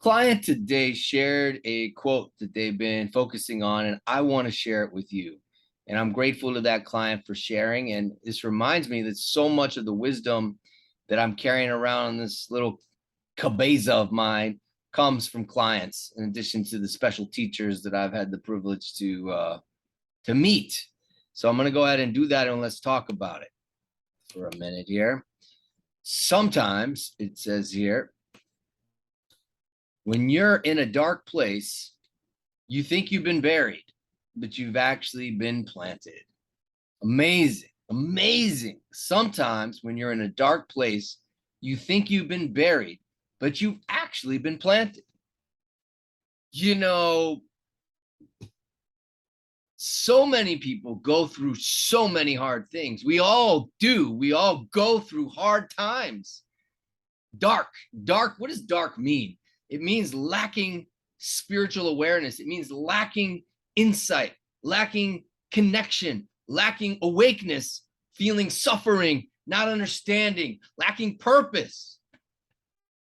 Client today shared a quote that they've been focusing on, and I want to share it with you. And I'm grateful to that client for sharing. And this reminds me that so much of the wisdom that I'm carrying around in this little cabeza of mine comes from clients, in addition to the special teachers that I've had the privilege to meet. So I'm going to go ahead and do that, and let's talk about it for a minute here. Sometimes it says here, when you're in a dark place, you think you've been buried, but you've actually been planted. Amazing, amazing. Sometimes when you're in a dark place, you think you've been buried, but you've actually been planted. You know, so many people go through so many hard things. We all do. We all go through hard times. Dark, dark. What does dark mean? It means lacking spiritual awareness. It means lacking insight, lacking connection, lacking awakeness, feeling suffering, not understanding, lacking purpose.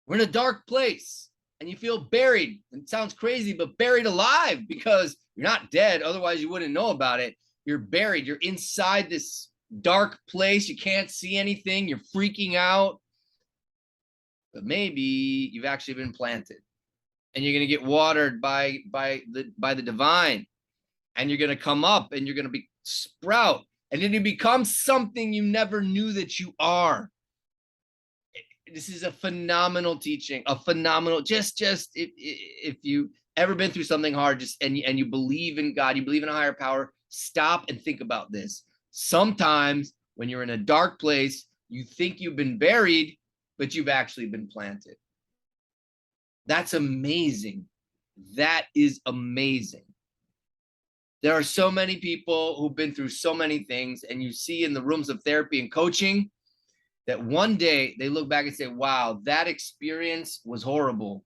We're in a dark place and you feel buried. It sounds crazy, but buried alive, because you're not dead. Otherwise, you wouldn't know about it. You're buried. You're inside this dark place. You can't see anything. You're freaking out. But maybe you've actually been planted, and you're going to get watered by the divine, and you're going to come up, and you're going to be sprout, and then you become something you never knew that you are. This is a phenomenal teaching, a phenomenal, just if you ever been through something hard, just and you believe in God, you believe in a higher power, stop and think about this. Sometimes when you're in a dark place, you think you've been buried, but you've actually been planted. That's amazing. That is amazing. There are so many people who've been through so many things, and you see in the rooms of therapy and coaching that one day they look back and say, wow, that experience was horrible,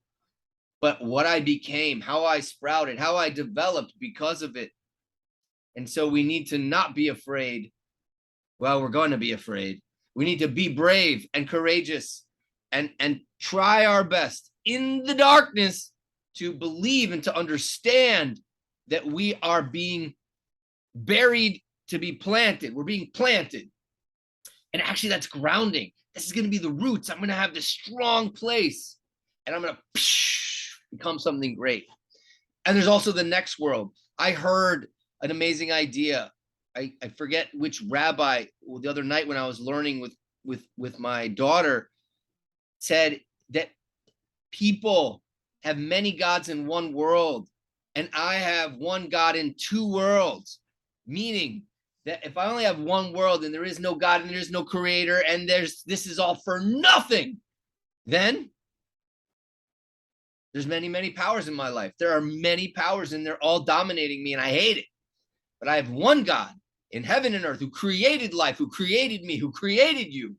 but what I became, how I sprouted, how I developed because of it. And so we need to not be afraid. Well, we're going to be afraid. We need to be brave and courageous and try our best in the darkness to believe and to understand that we are being buried to be planted. We're being planted. And actually, that's grounding. This is going to be the roots. I'm going to have this strong place, and I'm going to become something great. And there's also the next world. I heard an amazing idea. I forget which rabbi the other night when I was learning with my daughter said that people have many gods in one world, and I have one God in two worlds, meaning that if I only have one world and there is no God and there is no creator and this is all for nothing, then there's many, many powers in my life. There are many powers and they're all dominating me and I hate it. But I have one God in heaven and earth who created life, who created me, who created you.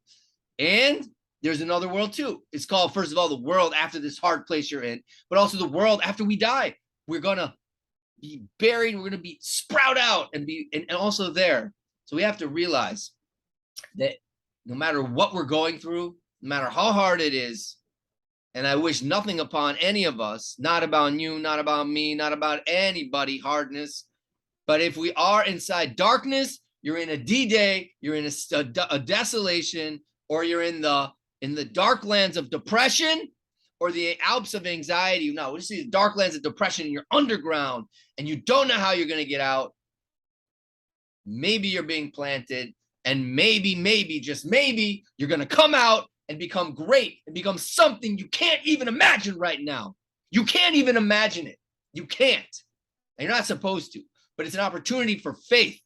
And there's another world too. It's called, first of all, the world after this hard place you're in, but also the world after we die. We're going to be buried. We're going to be sprout out and also there. So we have to realize that no matter what we're going through, no matter how hard it is, and I wish nothing upon any of us, not about you, not about me, not about anybody, hardness. But if we are inside darkness, you're in a D-Day, you're in a desolation, or you're in the dark lands of depression, or the Alps of anxiety. No, we see the dark lands of depression, and you're underground, and you don't know how you're going to get out. Maybe you're being planted, and maybe, just maybe, you're going to come out and become great and become something you can't even imagine right now. You can't even imagine it. You can't. And you're not supposed to. But it's an opportunity for faith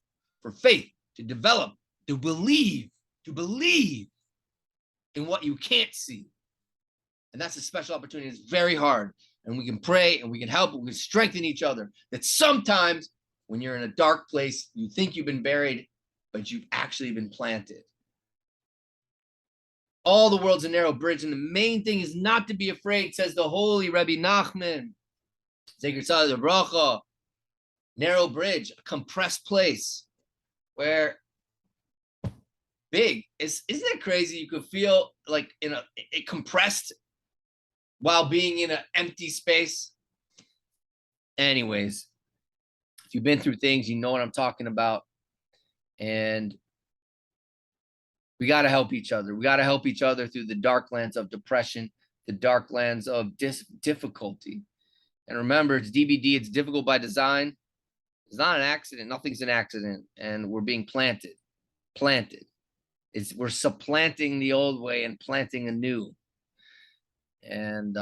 to develop, to believe in what you can't see. And that's a special opportunity. It's very hard. And we can pray and we can help and we can strengthen each other. That sometimes when you're in a dark place, you think you've been buried, but you've actually been planted. All the world's a narrow bridge. And the main thing is not to be afraid, says the holy Rebbe Nachman. Narrow bridge, a compressed place where big isn't it crazy? You could feel like in a compressed while being in an empty space. Anyways, if you've been through things, you know what I'm talking about. And we got to help each other. We got to help each other through the dark lands of depression, the dark lands of difficulty. And remember, it's DBD, it's difficult by design. It's not an accident. Nothing's an accident. And we're being planted. We're supplanting the old way and planting a new. And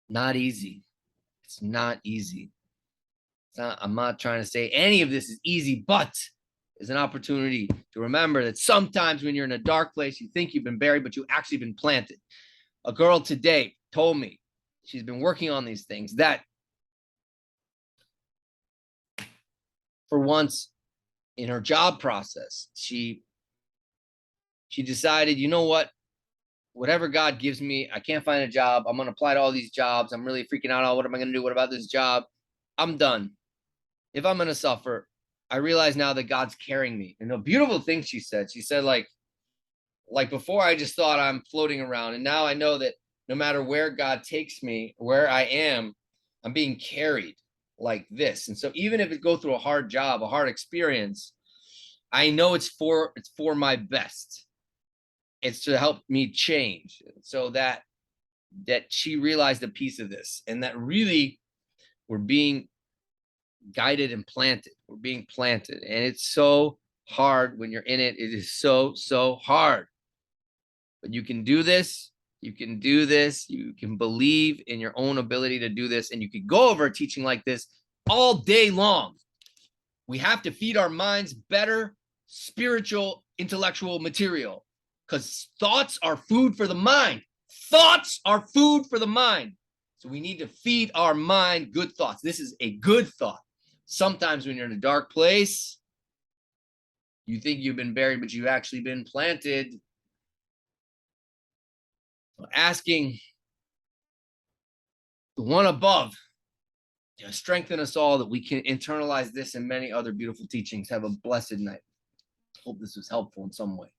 not easy. It's not easy. I'm not trying to say any of this is easy, but it's an opportunity to remember that sometimes when you're in a dark place, you think you've been buried, but you've actually been planted. A girl today told me she's been working on these things, that for once in her job process, she decided, you know what? Whatever God gives me, I can't find a job. I'm going to apply to all these jobs. I'm really freaking out. What am I going to do? What about this job? I'm done. If I'm going to suffer, I realize now that God's carrying me. And a beautiful thing she said, like before I just thought I'm floating around. And now I know that no matter where God takes me, where I am, I'm being carried like this. And so even if it go through a hard job, a hard experience, I know it's for my best. It's to help me change, so that she realized a piece of this, and that really we're being guided and planted. We're being planted, and it's so hard when you're in it. It is so hard, but you can do this. You can do this. You can believe in your own ability to do this, and you can go over a teaching like this all day long. We have to feed our minds better spiritual, intellectual material, because thoughts are food for the mind. Thoughts are food for the mind. So we need to feed our mind good thoughts. This is a good thought. Sometimes when you're in a dark place, you think you've been buried, but you've actually been planted. Asking the one above to strengthen us all, that we can internalize this and many other beautiful teachings. Have a blessed night. Hope this was helpful in some way.